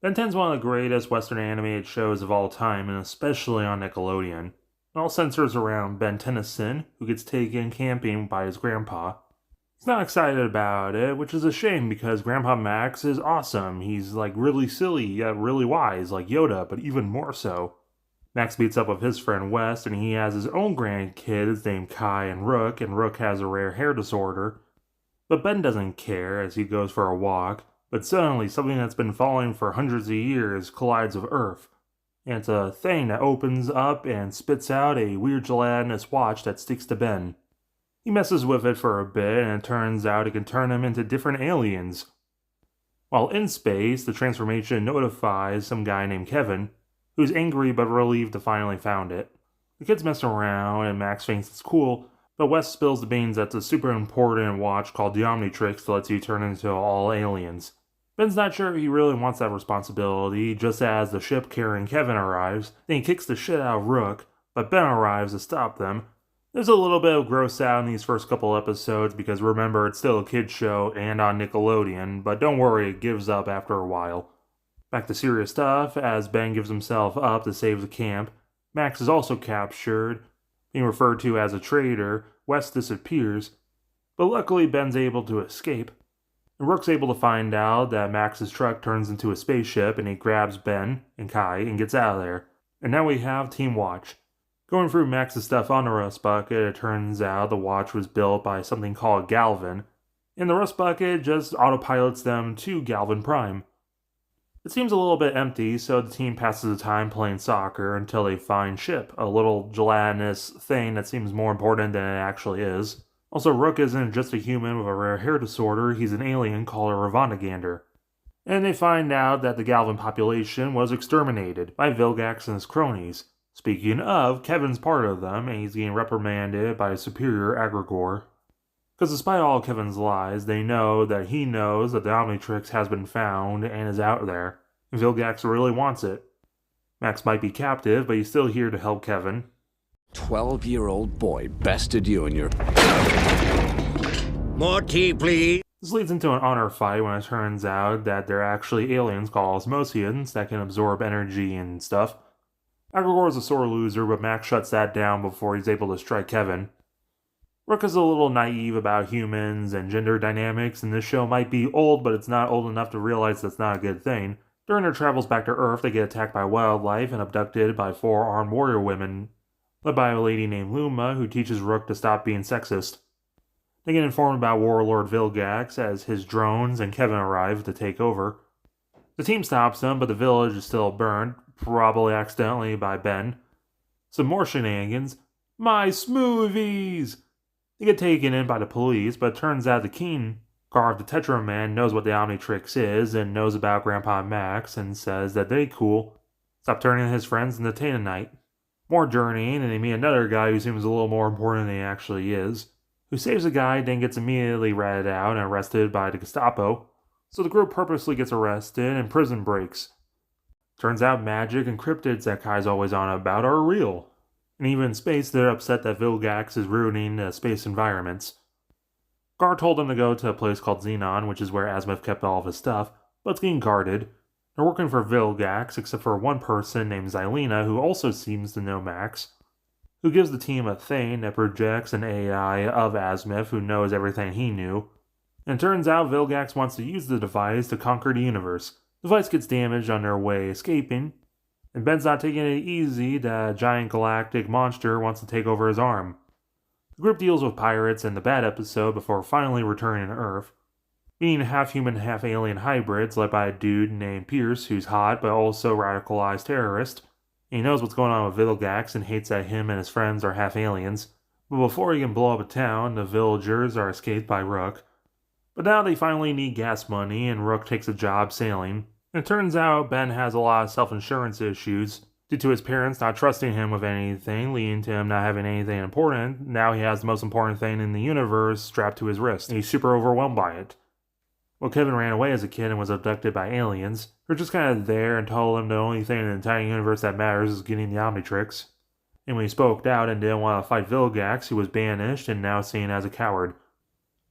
Ben 10's one of the greatest Western animated shows of all time, and especially on Nickelodeon. It all centers around Ben Tennyson, who gets taken camping by his grandpa. He's not excited about it, which is a shame because Grandpa Max is awesome. He's like really silly, yet really wise, like Yoda, but even more so. Max meets up with his friend West, and he has his own grandkids named Kai and Rook has a rare hair disorder. But Ben doesn't care as he goes for a walk, but suddenly something that's been falling for hundreds of years collides with Earth. And it's a thing that opens up and spits out a weird gelatinous watch that sticks to Ben. He messes with it for a bit, and it turns out it can turn him into different aliens. While in space, the transformation notifies some guy named Kevin, who's angry but relieved to finally found it. The kids mess around, and Max thinks it's cool, but West spills the beans that it's a super important watch called the Omnitrix that lets you turn into all aliens. Ben's not sure if he really wants that responsibility, just as the ship carrying Kevin arrives, then he kicks the shit out of Rook, but Ben arrives to stop them. There's a little bit of gross out in these first couple episodes because remember, it's still a kid's show and on Nickelodeon, but don't worry, it gives up after a while. Back to serious stuff, as Ben gives himself up to save the camp. Max is also captured, being referred to as a traitor. West disappears, but luckily Ben's able to escape. And Rook's able to find out that Max's truck turns into a spaceship, and he grabs Ben and Kai and gets out of there. And now we have Team Watch. Going through Max's stuff on the rust bucket, it turns out the watch was built by something called Galvin, and the rust bucket just autopilots them to Galvin Prime. It seems a little bit empty, so the team passes the time playing soccer until they find Ship, a little gelatinous thing that seems more important than it actually is. Also, Rook isn't just a human with a rare hair disorder, he's an alien called a Ravonagander. And they find out that the Galvin population was exterminated by Vilgax and his cronies. Speaking of, Kevin's part of them, and he's getting reprimanded by his superior Agrigor. Because despite all Kevin's lies, they know that he knows that the Omnitrix has been found and is out there, and Vilgax really wants it. Max might be captive, but he's still here to help Kevin. 12-year-old boy bested you and your... More tea, please. This leads into an honor fight when it turns out that they're actually aliens called Osmosians that can absorb energy and stuff. Agrigor is a sore loser, but Max shuts that down before he's able to strike Kevin. Rook is a little naive about humans and gender dynamics, and this show might be old, but it's not old enough to realize that's not a good thing. During their travels back to Earth, they get attacked by wildlife and abducted by 4 armed warrior women, led by a lady named Luma, who teaches Rook to stop being sexist. They get informed about Warlord Vilgax as his drones and Kevin arrive to take over. The team stops them, but the village is still burned, probably accidentally by Ben. Some more shenanigans. My smoothies! They get taken in by the police, but it turns out the King Garv the Tetra Man knows what the Omnitrix is and knows about Grandpa Max and says that they cool. Stop turning his friends into Tananite. More journeying, and they meet another guy who seems a little more important than he actually is, who saves a guy, then gets immediately ratted out and arrested by the Gestapo. So the group purposely gets arrested and prison breaks. Turns out magic and cryptids that Kai's always on about are real. And even in space, they're upset that Vilgax is ruining the space environments. Gar told them to go to a place called Xenon, which is where Azimuth kept all of his stuff, but it's getting guarded. They're working for Vilgax, except for one person named Xylena, who also seems to know Max, who gives the team a thing that projects an AI of Azimuth who knows everything he knew. And it turns out Vilgax wants to use the device to conquer the universe. The device gets damaged on their way escaping, and Ben's not taking it easy that a giant galactic monster wants to take over his arm. The group deals with pirates in the bad episode before finally returning to Earth, being half-human, half-alien hybrids led by a dude named Pierce who's hot but also radicalized terrorist. And he knows what's going on with Vilgax and hates that him and his friends are half-aliens. But before he can blow up a town, the villagers are escaped by Rook. But now they finally need gas money and Rook takes a job sailing. And it turns out Ben has a lot of self-insurance issues due to his parents not trusting him with anything, leading to him not having anything important. Now he has the most important thing in the universe strapped to his wrist, and he's super overwhelmed by it. Well, Kevin ran away as a kid and was abducted by aliens, who are just kind of there and told him the only thing in the entire universe that matters is getting the Omnitrix. And when he spoke out and didn't want to fight Vilgax, he was banished and now seen as a coward.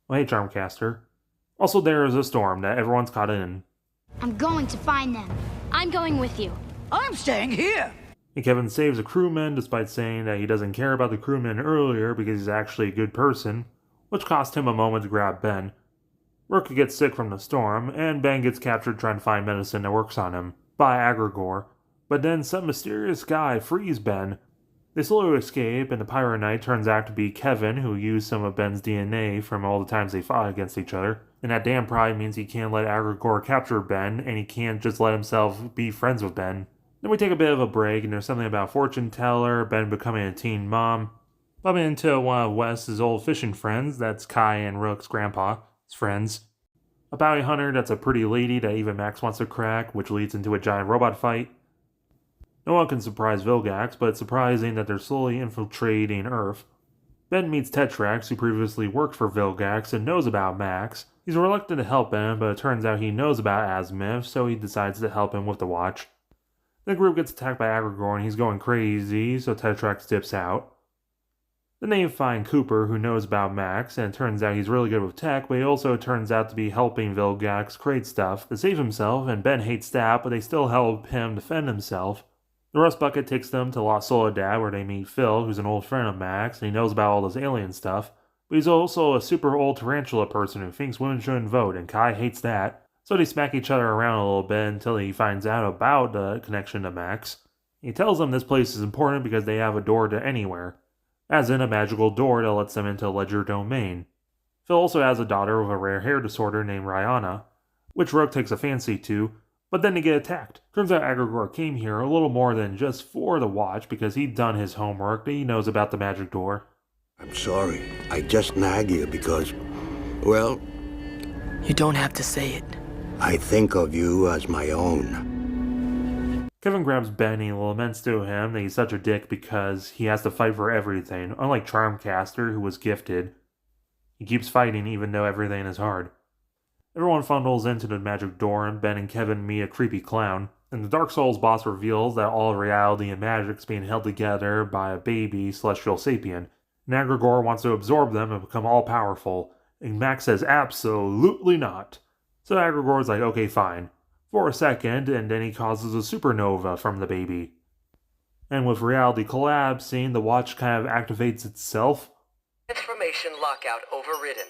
Well, hey, Charmcaster. Also, there is a storm that everyone's caught in. I'm going to find them. I'm going with you. I'm staying here. And Kevin saves a crewman despite saying that he doesn't care about the crewman earlier because he's actually a good person, which cost him a moment to grab Ben. Rook gets sick from the storm, and Ben gets captured trying to find medicine that works on him, by Agrigor. But then some mysterious guy frees Ben. They slowly escape, and the Pyro Knight turns out to be Kevin, who used some of Ben's DNA from all the times they fought against each other. And that damn pride means he can't let Agrigor capture Ben, and he can't just let himself be friends with Ben. Then we take a bit of a break, and there's something about fortune teller, Ben becoming a teen mom. Bumping into one of Wes's old fishing friends, that's Kai and Rook's grandpa, his friends. A bounty hunter that's a pretty lady that even Max wants to crack, which leads into a giant robot fight. No one can surprise Vilgax, but it's surprising that they're slowly infiltrating Earth. Ben meets Tetrax, who previously worked for Vilgax and knows about Max. He's reluctant to help him, but it turns out he knows about Azimuth, so he decides to help him with the watch. The group gets attacked by Agrigor and he's going crazy, so Tetrax dips out. Then they find Cooper, who knows about Max, and it turns out he's really good with tech, but he also turns out to be helping Vilgax create stuff to save himself, and Ben hates that, but they still help him defend himself. The Rust Bucket takes them to La Soledad, where they meet Phil, who's an old friend of Max, and he knows about all this alien stuff, but he's also a super old tarantula person who thinks women shouldn't vote, and Kai hates that. So they smack each other around a little bit until he finds out about the connection to Max. He tells them this place is important because they have a door to anywhere, as in a magical door that lets them into Ledger Domain. Phil also has a daughter with a rare hair disorder named Rihanna, which Rook takes a fancy to, but then they get attacked. Turns out Agrigor came here a little more than just for the watch because he'd done his homework and he knows about the magic door. I'm sorry. I just nag you because, well... You don't have to say it. I think of you as my own. Kevin grabs Ben and he laments to him that he's such a dick because he has to fight for everything, unlike Charmcaster, who was gifted. He keeps fighting even though everything is hard. Everyone funnels into the magic door, and Ben and Kevin meet a creepy clown. And the Dark Souls boss reveals that all of reality and magic is being held together by a baby celestial sapien. And Agrigor wants to absorb them and become all-powerful. And Max says absolutely not. So Agrigor's like, okay, fine. For a second, and then he causes a supernova from the baby. And with reality collapsing, the watch kind of activates itself. Information lockout overridden.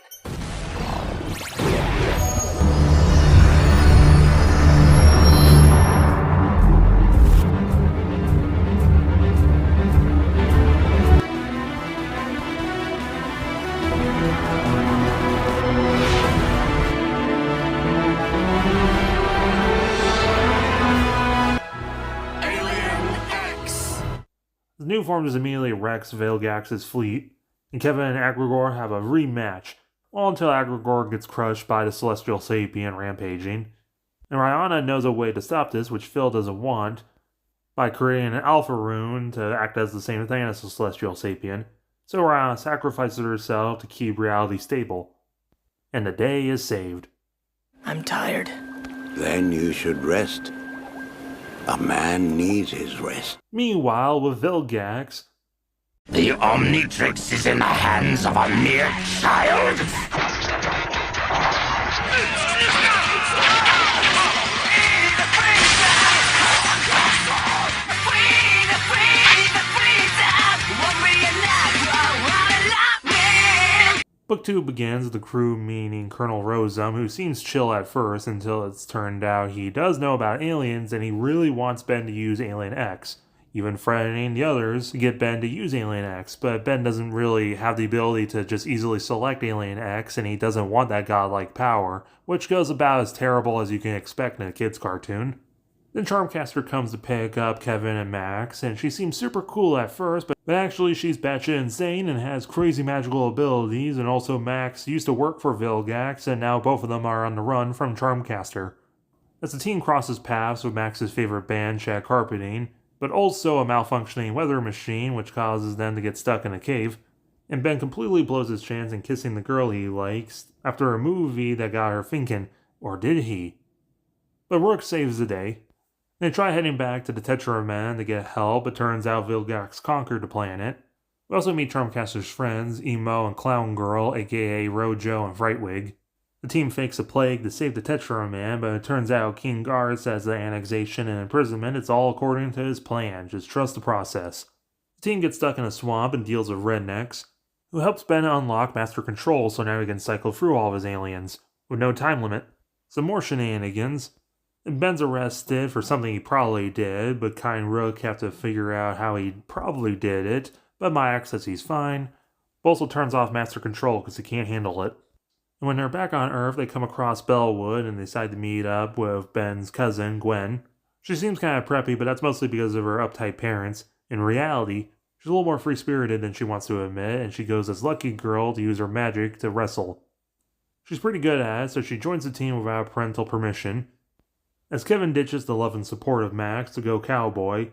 The new form just immediately wrecks Vilgax's fleet, and Kevin and Agrigor have a rematch, all until Agrigor gets crushed by the Celestial Sapien rampaging. And Rihanna knows a way to stop this, which Phil doesn't want, by creating an Alpha Rune to act as the same thing as the Celestial Sapien. So Rihanna sacrifices herself to keep reality stable. And the day is saved. I'm tired. Then you should rest. A man needs his rest. Meanwhile, with Vilgax, the Omnitrix is in the hands of a mere child? Book 2 begins with the crew meeting Colonel Rosum, who seems chill at first until it's turned out he does know about aliens and he really wants Ben to use Alien X, even threatening the others to get Ben to use Alien X, but Ben doesn't really have the ability to just easily select Alien X and he doesn't want that godlike power, which goes about as terrible as you can expect in a kid's cartoon. Then Charmcaster comes to pick up Kevin and Max, and she seems super cool at first, but actually she's batshit insane and has crazy magical abilities, and also Max used to work for Vilgax, and now both of them are on the run from Charmcaster. As the team crosses paths with Max's favorite band, Shag Carpeting, but also a malfunctioning weather machine which causes them to get stuck in a cave, and Ben completely blows his chance in kissing the girl he likes after a movie that got her thinking, or did he? But Rook saves the day. They try heading back to the Tetraman to get help, but turns out Vilgax conquered the planet. We also meet Charmcaster's friends, Emo and Clown Girl, aka Rojo and Frightwig. The team fakes a plague to save the Tetra Man, but it turns out King Gar says the annexation and imprisonment is all according to his plan, just trust the process. The team gets stuck in a swamp and deals with rednecks, who helps Ben unlock Master Control so now he can cycle through all of his aliens, with no time limit. Some more shenanigans, and Ben's arrested for something he probably did, but Kai and Rook have to figure out how he probably did it, but Max says he's fine. Also turns off Master Control because he can't handle it. And when they're back on Earth, they come across Bellwood and they decide to meet up with Ben's cousin, Gwen. She seems kind of preppy, but that's mostly because of her uptight parents. In reality, she's a little more free-spirited than she wants to admit, and she goes as lucky girl to use her magic to wrestle. She's pretty good at it, so she joins the team without parental permission. As Kevin ditches the love and support of Max to go cowboy,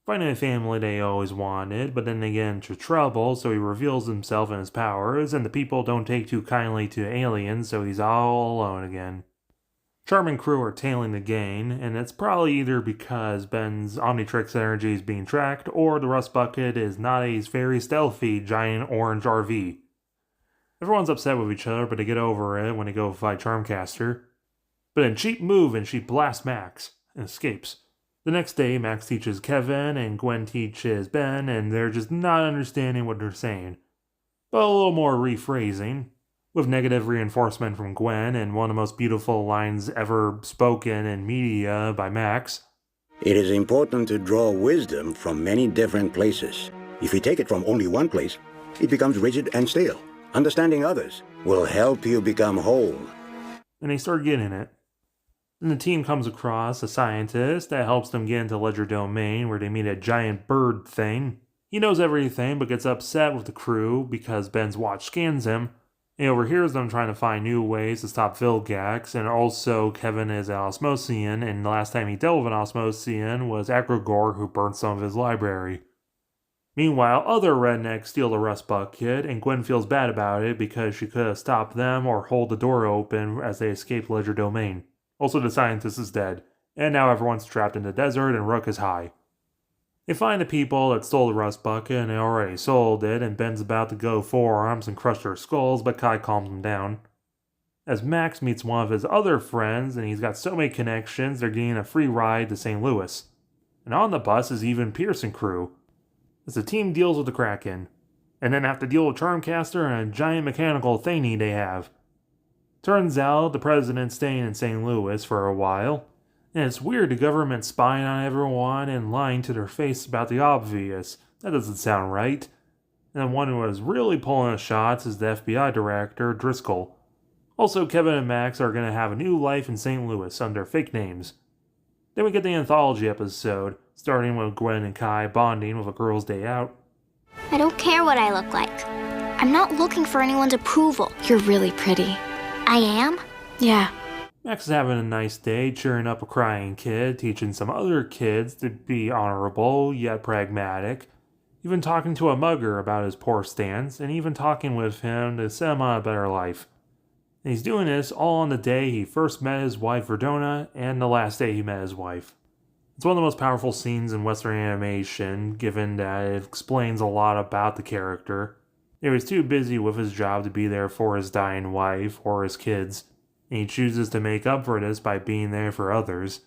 finding a family they always wanted, but then they get into trouble, so he reveals himself and his powers, and the people don't take too kindly to aliens, so he's all alone again. Charm and crew are tailing the gang, and it's probably either because Ben's Omnitrix energy is being tracked, or the Rust Bucket is not a very stealthy giant orange RV. Everyone's upset with each other, but they get over it when they go fight Charmcaster. But then cheap move and she blasts Max and escapes. The next day, Max teaches Kevin and Gwen teaches Ben, and they're just not understanding what they're saying. But a little more rephrasing, with negative reinforcement from Gwen and one of the most beautiful lines ever spoken in media by Max. It is important to draw wisdom from many different places. If you take it from only one place, it becomes rigid and stale. Understanding others will help you become whole. And they start getting it. Then the team comes across a scientist that helps them get into Ledger Domain, where they meet a giant bird thing. He knows everything, but gets upset with the crew because Ben's watch scans him. He overhears them trying to find new ways to stop Vilgax, and also Kevin is an Osmosian, and the last time he dealt with an Osmosian was Agrigor, who burned some of his library. Meanwhile, other rednecks steal the Rust Bucket, and Gwen feels bad about it because she could have stopped them or hold the door open as they escape Ledger Domain. Also, the scientist is dead, and now everyone's trapped in the desert and Rook is high. They find the people that stole the Rust Bucket and they already sold it, and Ben's about to go forearms and crush their skulls, but Kai calms him down. As Max meets one of his other friends, and he's got so many connections, they're getting a free ride to St. Louis. And on the bus is even Pearson crew, as the team deals with the Kraken, and then have to deal with Charmcaster and a giant mechanical thingy they have. Turns out the president's staying in St. Louis for a while, and it's weird the government spying on everyone and lying to their face about the obvious. That doesn't sound right. And the one who was really pulling the shots is the FBI director, Driscoll. Also, Kevin and Max are going to have a new life in St. Louis under fake names. Then we get the anthology episode, starting with Gwen and Kai bonding with a girl's day out. I don't care what I look like. I'm not looking for anyone's approval. You're really pretty. I am? Yeah. Max is having a nice day, cheering up a crying kid, teaching some other kids to be honorable yet pragmatic, even talking to a mugger about his poor stance, and even talking with him to set him on a better life. And he's doing this all on the day he first met his wife Verdona, and the last day he met his wife. It's one of the most powerful scenes in Western animation, given that it explains a lot about the character. He was too busy with his job to be there for his dying wife or his kids, and he chooses to make up for this by being there for others,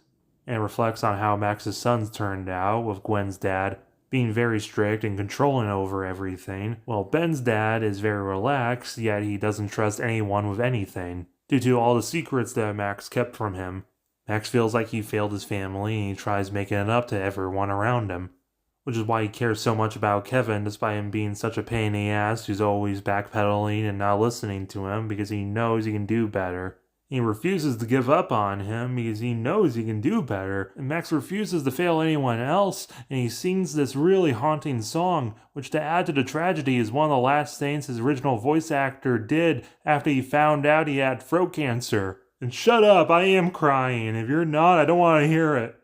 and reflects on how Max's sons turned out, with Gwen's dad being very strict and controlling over everything, while Ben's dad is very relaxed, yet he doesn't trust anyone with anything, due to all the secrets that Max kept from him. Max feels like he failed his family, and he tries making it up to everyone around him, which is why he cares so much about Kevin despite him being such a pain in the ass who's always backpedaling and not listening to him because he knows he can do better. He refuses to give up on him because he knows he can do better, and Max refuses to fail anyone else, and he sings this really haunting song, which to add to the tragedy is one of the last things his original voice actor did after he found out he had throat cancer. And shut up, I am crying. If you're not, I don't want to hear it.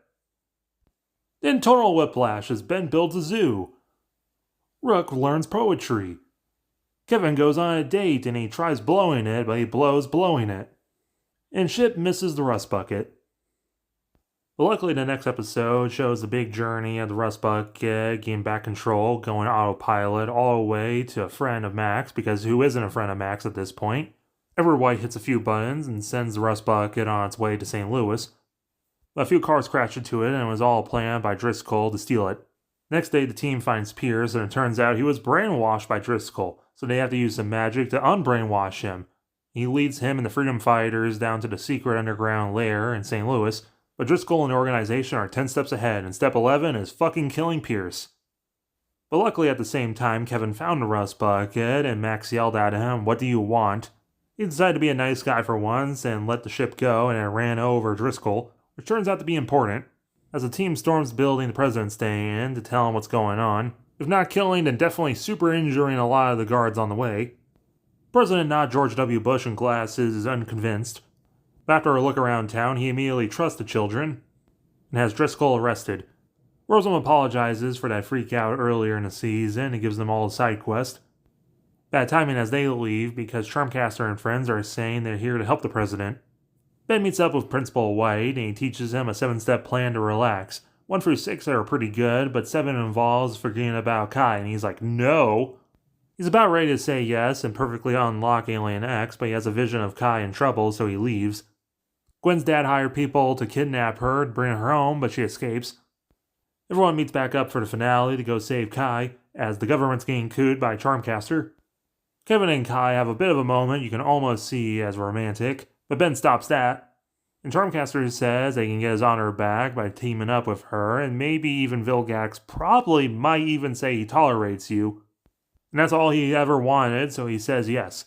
Then tonal whiplash as Ben builds a zoo. Rook learns poetry. Kevin goes on a date and he tries blowing it, but he blows blowing it. And Ship misses the Rust Bucket. But luckily the next episode shows the big journey of the Rust Bucket getting back control, going autopilot all the way to a friend of Max, because who isn't a friend of Max at this point? Edward White hits a few buttons and sends the rust bucket on its way to St. Louis. A few cars crash into it, and it was all planned by Driscoll to steal it. Next day, the team finds Pierce, and it turns out he was brainwashed by Driscoll, so they have to use some magic to unbrainwash him. He leads him and the Freedom Fighters down to the secret underground lair in St. Louis, but Driscoll and the organization are 10 steps ahead, and step 11 is fucking killing Pierce. But luckily at the same time, Kevin found the rust bucket, and Max yelled at him, "What do you want?" He decided to be a nice guy for once and let the ship go, and it ran over Driscoll, which turns out to be important. As the team storms the building the president's staying in to tell him what's going on, if not killing, then definitely super injuring a lot of the guards on the way. President not George W. Bush in glasses is unconvinced. After a look around town, he immediately trusts the children and has Driscoll arrested. Rosamund apologizes for that freak out earlier in the season and gives them all a side quest. Bad timing as they leave because Charmcaster and friends are saying they're here to help the president. Ben meets up with Principal White and he teaches him a 7-step plan to relax. 1 through 6 are pretty good, but 7 involves forgetting about Kai, and he's like, no! He's about ready to say yes and perfectly unlock Alien X, but he has a vision of Kai in trouble, so he leaves. Gwen's dad hired people to kidnap her and bring her home, but she escapes. Everyone meets back up for the finale to go save Kai, as the government's getting cooed by Charmcaster. Kevin and Kai have a bit of a moment you can almost see as romantic, but Ben stops that. And Charmcaster says they can get his honor back by teaming up with her, and maybe even Vilgax probably might even say he tolerates you. And that's all he ever wanted, so he says yes.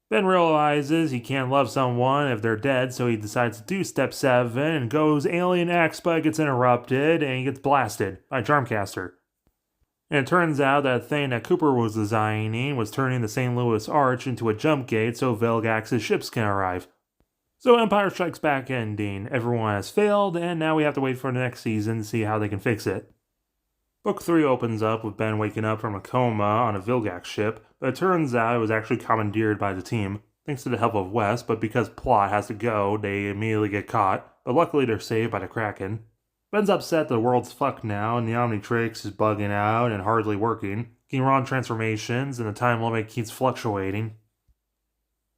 Ben realizes he can't love someone if they're dead, so he decides to do step 7 and goes Alien X, but gets interrupted and he gets blasted by Charmcaster. And it turns out that thing that Cooper was designing was turning the St. Louis Arch into a jump gate so Vilgax's ships can arrive. So Empire Strikes Back ending. Everyone has failed, and now we have to wait for the next season to see how they can fix it. Book 3 opens up with Ben waking up from a coma on a Vilgax ship, but it turns out it was actually commandeered by the team, thanks to the help of Wes, but because Plot has to go, they immediately get caught, but luckily they're saved by the Kraken. Ben's upset the world's fucked now, and the Omnitrix is bugging out and hardly working, getting wrong transformations, and the time limit keeps fluctuating.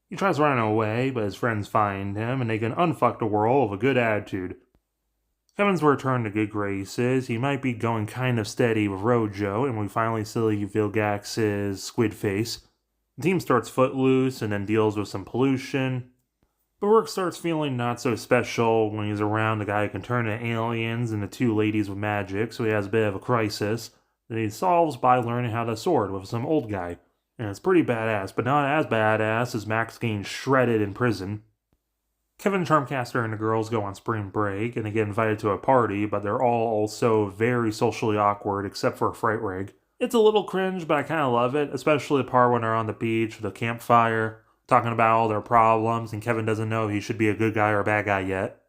He tries running away, but his friends find him, and they can unfuck the world with a good attitude. Kevin's returned to good graces. He might be going kind of steady with Rojo, and we finally see Vilgax's squid face. The team starts footloose and then deals with some pollution. But Rourke starts feeling not so special when he's around the guy who can turn to aliens and the 2 ladies with magic, so he has a bit of a crisis that he solves by learning how to sword with some old guy. And it's pretty badass, but not as badass as Max getting shredded in prison. Kevin, Charmcaster, and the girls go on spring break, and they get invited to a party, but they're all also very socially awkward, except for Fright Rig. It's a little cringe, but I kind of love it, especially the part when they're on the beach with a campfire, talking about all their problems, and Kevin doesn't know if he should be a good guy or a bad guy yet.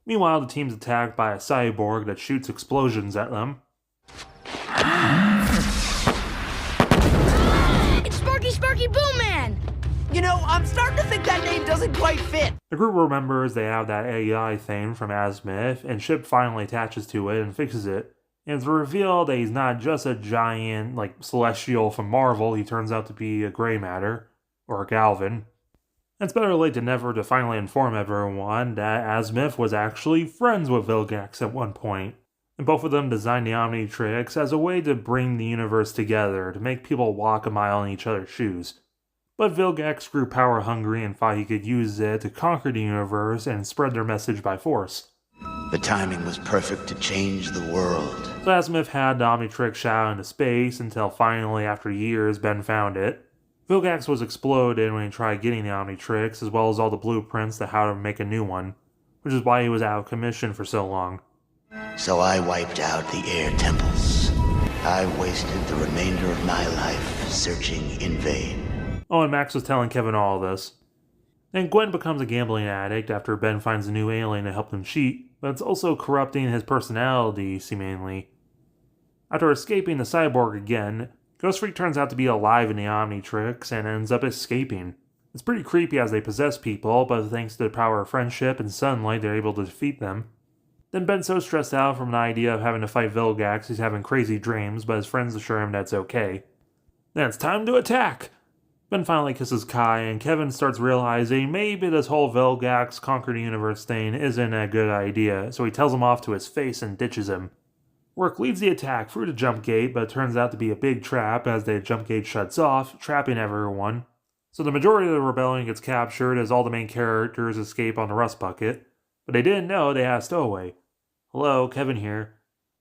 Meanwhile, the team's attacked by a cyborg that shoots explosions at them. It's Sparky Boom Man! You know, I'm starting to think that name doesn't quite fit. The group remembers they have that AI thing from Azimuth, and Chip finally attaches to it and fixes it. And it's revealed that he's not just a giant, celestial from Marvel, he turns out to be a gray matter, or a Galvan. It's better late than never to finally inform everyone that Azimuth was actually friends with Vilgax at one point. And both of them designed the Omnitrix as a way to bring the universe together, to make people walk a mile in each other's shoes. But Vilgax grew power hungry and thought he could use it to conquer the universe and spread their message by force. The timing was perfect to change the world. So Azimuth had the Omnitrix shot into space until finally, after years, Ben found it. Vilgax was exploded when he tried getting the Omnitrix, as well as all the blueprints to how to make a new one, which is why he was out of commission for so long. So I wiped out the air temples. I wasted the remainder of my life searching in vain. Oh, and Max was telling Kevin all this. And Gwen becomes a gambling addict after Ben finds a new alien to help him cheat, but it's also corrupting his personality, seemingly. After escaping the cyborg again, Ghost Freak turns out to be alive in the Omnitrix and ends up escaping. It's pretty creepy as they possess people, but thanks to the power of friendship and sunlight, they're able to defeat them. Then Ben's so stressed out from the idea of having to fight Vilgax, he's having crazy dreams, but his friends assure him that's okay. Then it's time to attack! Ben finally kisses Kai, and Kevin starts realizing maybe this whole Vilgax Conquered Universe thing isn't a good idea, so he tells him off to his face and ditches him. Rourke leads the attack through the jump gate, but it turns out to be a big trap as the jump gate shuts off, trapping everyone. So the majority of the rebellion gets captured as all the main characters escape on the rust bucket, but they didn't know they had a stowaway. Hello, Kevin here.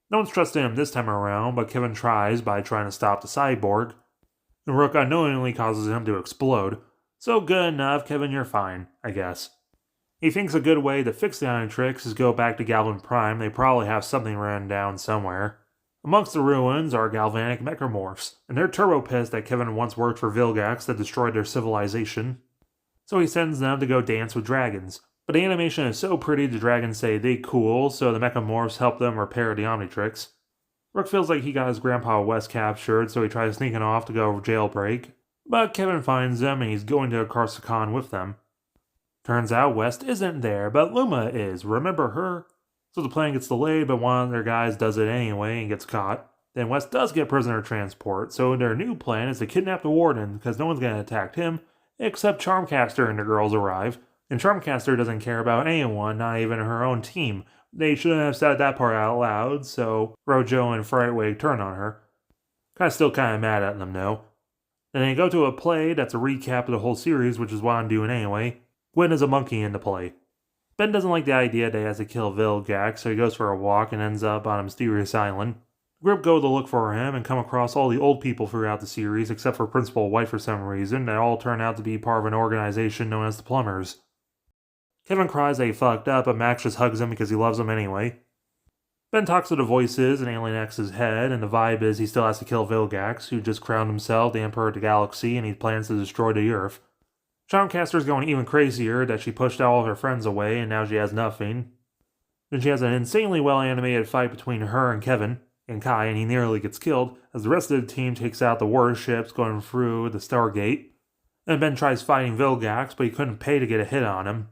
No one's trusting him this time around, but Kevin tries by trying to stop the cyborg, and Rourke unknowingly causes him to explode. So good enough, Kevin, you're fine, I guess. He thinks a good way to fix the Omnitrix is go back to Galvan Prime. They probably have something written down somewhere. Amongst the ruins are galvanic mechamorphs, and they're turbo pissed that Kevin once worked for Vilgax that destroyed their civilization. So he sends them to go dance with dragons. But the animation is so pretty the dragons say they cool, so the mechamorphs help them repair the Omnitrix. Rourke feels like he got his grandpa West captured, so he tries sneaking off to go jailbreak. But Kevin finds them and he's going to Corsican with them. Turns out West isn't there, but Luma is. Remember her? So the plan gets delayed, but one of their guys does it anyway and gets caught. Then West does get prisoner transport, so their new plan is to kidnap the warden because no one's going to attack him, except Charmcaster and the girls arrive. And Charmcaster doesn't care about anyone, not even her own team. They shouldn't have said that part out loud, so Rojo and Frightwig turn on her. Still kind of mad at them though. Then they go to a play that's a recap of the whole series, which is what I'm doing anyway. Gwen is a monkey in the play. Ben doesn't like the idea that he has to kill Vilgax, so he goes for a walk and ends up on a mysterious island. The group go to look for him and come across all the old people throughout the series, except for Principal White for some reason, that all turn out to be part of an organization known as the Plumbers. Kevin cries that he fucked up, but Max just hugs him because he loves him anyway. Ben talks to the voices in Alien X's head, and the vibe is he still has to kill Vilgax, who just crowned himself the Emperor of the Galaxy, and he plans to destroy the Earth. Charmcaster's going even crazier that she pushed all of her friends away, and now she has nothing. Then she has an insanely well-animated fight between her and Kevin, and Kai, and he nearly gets killed, as the rest of the team takes out the warships going through the Stargate. And Ben tries fighting Vilgax, but he couldn't pay to get a hit on him.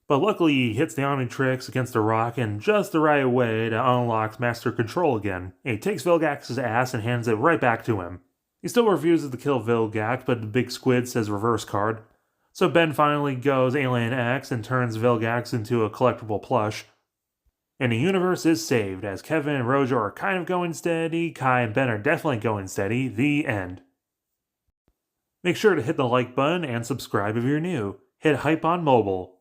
But luckily he hits the Omnitrix against the rock in just the right way to unlock Master Control again, and he takes Vilgax's ass and hands it right back to him. He still refuses to kill Vilgax, but the big squid says reverse card. So Ben finally goes Alien X and turns Vilgax into a collectible plush. And the universe is saved, as Kevin and Rojo are kind of going steady, Kai and Ben are definitely going steady, the end. Make sure to hit the like button and subscribe if you're new. Hit hype on mobile.